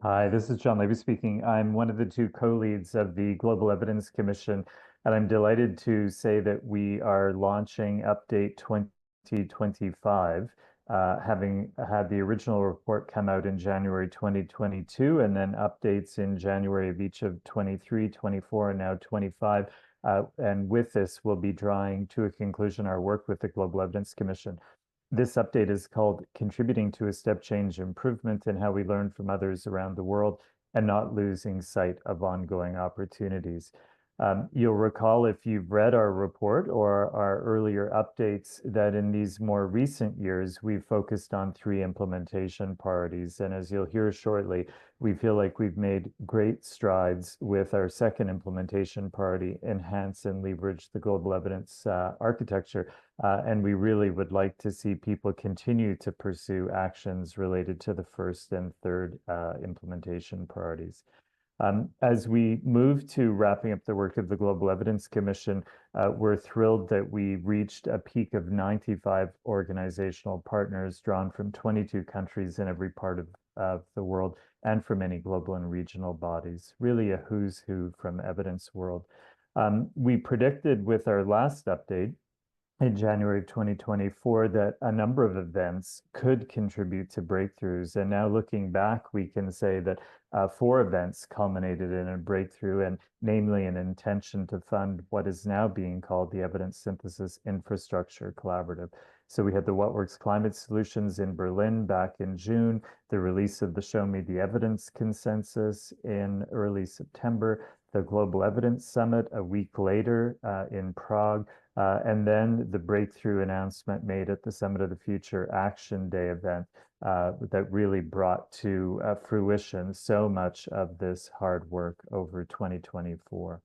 Hi, this is John Levy speaking. I'm one of the two co-leads of the Global Evidence Commission, and I'm delighted to say that we are launching Update 2025, having had the original report come out in January 2022, and then updates in January of each of 23, 24, and now 25. And with this, we'll be drawing to a conclusion our work with the Global Evidence Commission. This update is called Contributing to a Step Change Improvement in How We Learn from Others Around the World and Not Losing Sight of Ongoing Opportunities. You'll recall if you've read our report or our earlier updates that in these more recent years, we've focused on three implementation priorities. And as you'll hear shortly, we feel like we've made great strides with our second implementation priority, enhance and leverage the global evidence architecture. And we really would like to see people continue to pursue actions related to the first and third implementation priorities. As we move to wrapping up the work of the Global Evidence Commission, we're thrilled that we reached a peak of 95 organizational partners drawn from 22 countries in every part of the world and from many global and regional bodies, really a who's who from evidence world. We predicted with our last update in January of 2024 that a number of events could contribute to breakthroughs. And now looking back, we can say that four events culminated in a breakthrough, and namely an intention to fund what is now being called the Evidence Synthesis Infrastructure Collaborative. So we had the What Works Climate Solutions in Berlin back in June, the release of the Show Me the Evidence Consensus in early September, the Global Evidence Summit a week later in Prague, and then the breakthrough announcement made at the Summit of the Future Action Day event that really brought to fruition so much of this hard work over 2024.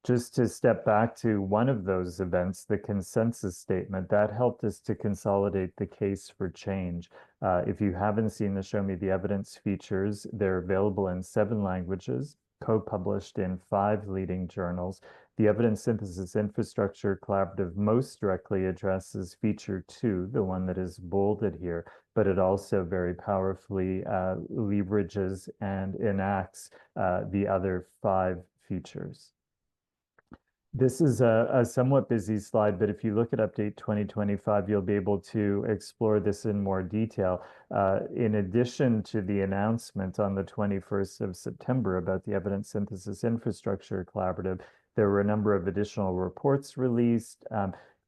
Just to step back to one of those events, the consensus statement, that helped us to consolidate the case for change. If you haven't seen the Show Me the Evidence features, they're available in 7 languages, co-published in 5 leading journals. The Evidence Synthesis Infrastructure Collaborative most directly addresses feature 2, the one that is bolded here, but it also very powerfully leverages and enacts the other 5 features. This is a somewhat busy slide, but if you look at Update 2025, you'll be able to explore this in more detail. In addition to the announcement on the 21st of September about the Evidence Synthesis Infrastructure Collaborative, there were a number of additional reports released,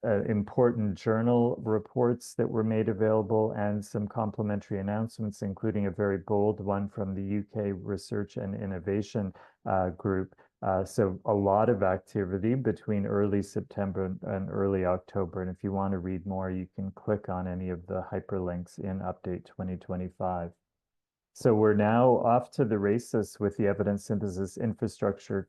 important journal reports that were made available, and some complementary announcements, including a very bold one from the UK Research and Innovation Group. So a lot of activity between early September and early October. And if you want to read more, you can click on any of the hyperlinks in Update 2025. So we're now off to the races with the Evidence Synthesis Infrastructure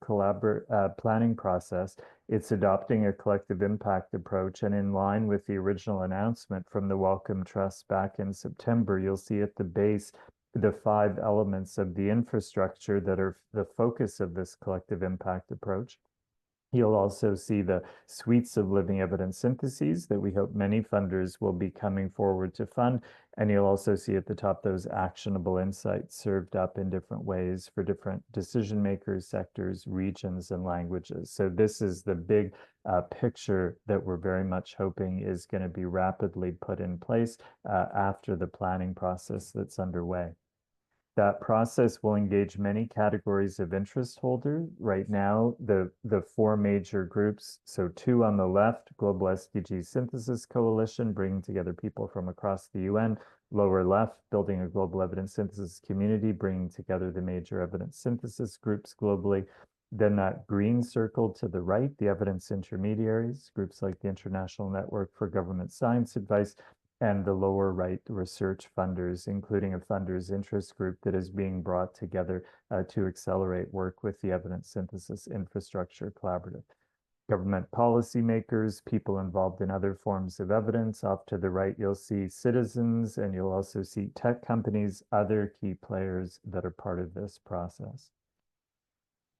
planning process. It's adopting a collective impact approach, and in line with the original announcement from the Wellcome Trust back in September, you'll see at the base the 5 elements of the infrastructure that are the focus of this collective impact approach. You'll also see the suites of living evidence syntheses that we hope many funders will be coming forward to fund. And you'll also see at the top those actionable insights served up in different ways for different decision makers, sectors, regions, and languages. So this is the big picture that we're very much hoping is going to be rapidly put in place after the planning process that's underway. That process will engage many categories of interest holders. Right now, the 4 major groups, so 2 on the left, Global SDG Synthesis Coalition, bringing together people from across the UN. Lower left, building a global evidence synthesis community, bringing together the major evidence synthesis groups globally. Then that green circle to the right, the evidence intermediaries, groups like the International Network for Government Science Advice, and the lower right, research funders, including a funders interest group that is being brought together to accelerate work with the Evidence Synthesis Infrastructure Collaborative. Government policymakers, people involved in other forms of evidence. Off to the right, you'll see citizens, and you'll also see tech companies, other key players that are part of this process.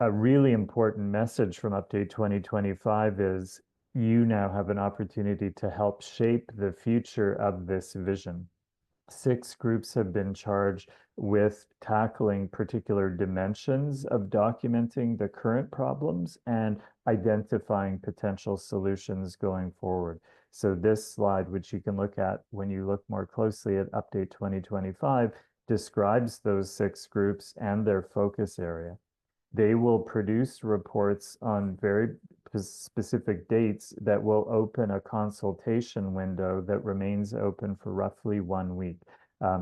A really important message from Update 2025 is you now have an opportunity to help shape the future of this vision. 6 groups have been charged with tackling particular dimensions of documenting the current problems and identifying potential solutions going forward. So this slide, which you can look at when you look more closely at Update 2025, describes those 6 groups and their focus area. They will produce reports on very specific dates that will open a consultation window that remains open for roughly 1 week.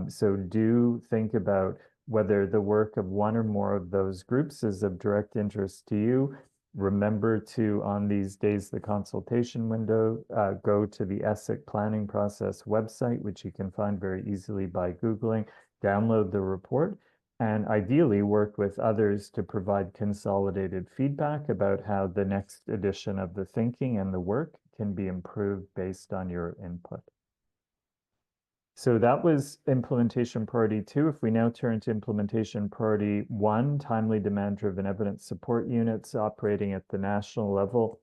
So do think about whether the work of one or more of those groups is of direct interest to you. Remember to, on these days, the consultation window, go to the ESIC planning process website, which you can find very easily by Googling, download the report, and ideally work with others to provide consolidated feedback about how the next edition of the thinking and the work can be improved based on your input. So that was implementation priority 2. If we now turn to implementation priority 1, timely demand-driven evidence support units operating at the national level,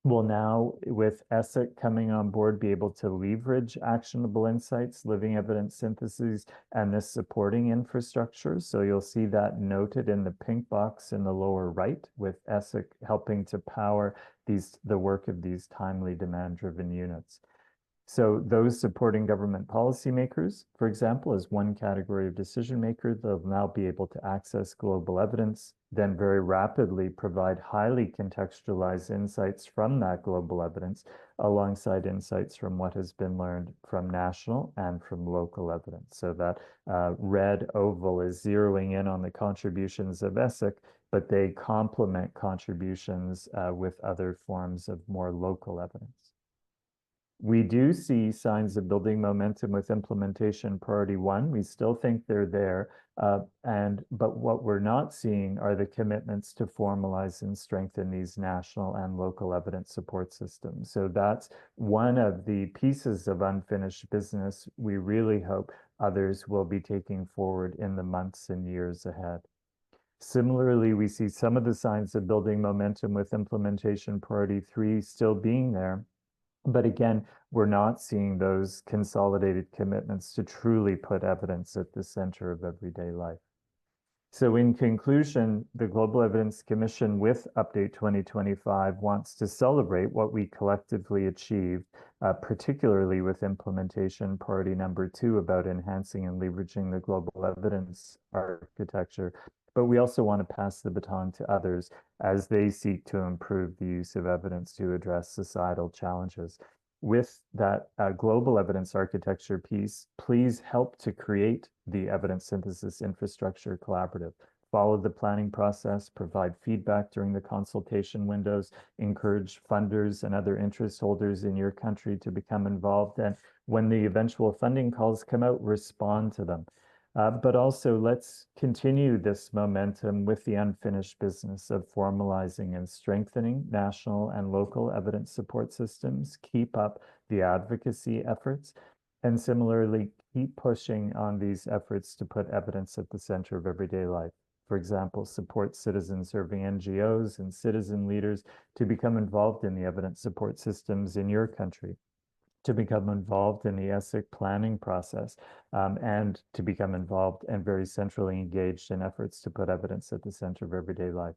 will now, with ESIC coming on board, be able to leverage actionable insights, living evidence syntheses, and this supporting infrastructure. So you'll see that noted in the pink box in the lower right, with ESIC helping to power the work of these timely demand-driven units. So those supporting government policymakers, for example, is one category of decision maker. They'll now be able to access global evidence, then very rapidly provide highly contextualized insights from that global evidence, alongside insights from what has been learned from national and from local evidence. So that red oval is zeroing in on the contributions of ESIC, but they complement contributions with other forms of more local evidence. We do see signs of building momentum with implementation priority 1. We still think they're there, but what we're not seeing are the commitments to formalize and strengthen these national and local evidence support systems. So that's one of the pieces of unfinished business we really hope others will be taking forward in the months and years ahead. Similarly, we see some of the signs of building momentum with implementation priority 3 still being there. But again, we're not seeing those consolidated commitments to truly put evidence at the center of everyday life. So in conclusion, the Global Evidence Commission with Update 2025 wants to celebrate what we collectively achieved, particularly with implementation priority number 2 about enhancing and leveraging the global evidence architecture. But we also want to pass the baton to others as they seek to improve the use of evidence to address societal challenges. With that global evidence architecture piece, please help to create the evidence synthesis infrastructure collaborative. Follow the planning process, provide feedback during the consultation windows, encourage funders and other interest holders in your country to become involved, and when the eventual funding calls come out, respond to them. But also, let's continue this momentum with the unfinished business of formalizing and strengthening national and local evidence support systems, keep up the advocacy efforts, and similarly, keep pushing on these efforts to put evidence at the center of everyday life. For example, support citizen-serving NGOs and citizen leaders to become involved in the evidence support systems in your country, to become involved in the ESIC planning process, and to become involved and very centrally engaged in efforts to put evidence at the center of everyday life.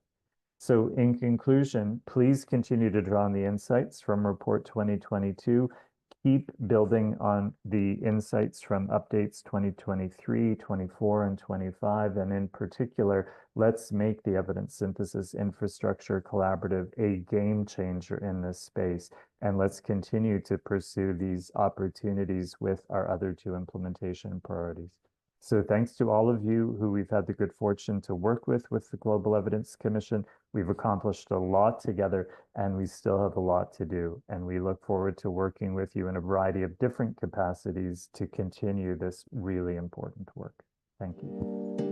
So in conclusion, please continue to draw on the insights from Report 2022. Keep building on the insights from updates 2023, 24, and 25. And in particular, let's make the evidence synthesis infrastructure collaborative a game changer in this space. And let's continue to pursue these opportunities with our other 2 implementation priorities. So thanks to all of you who we've had the good fortune to work with the Global Evidence Commission. We've accomplished a lot together, and we still have a lot to do. And we look forward to working with you in a variety of different capacities to continue this really important work. Thank you.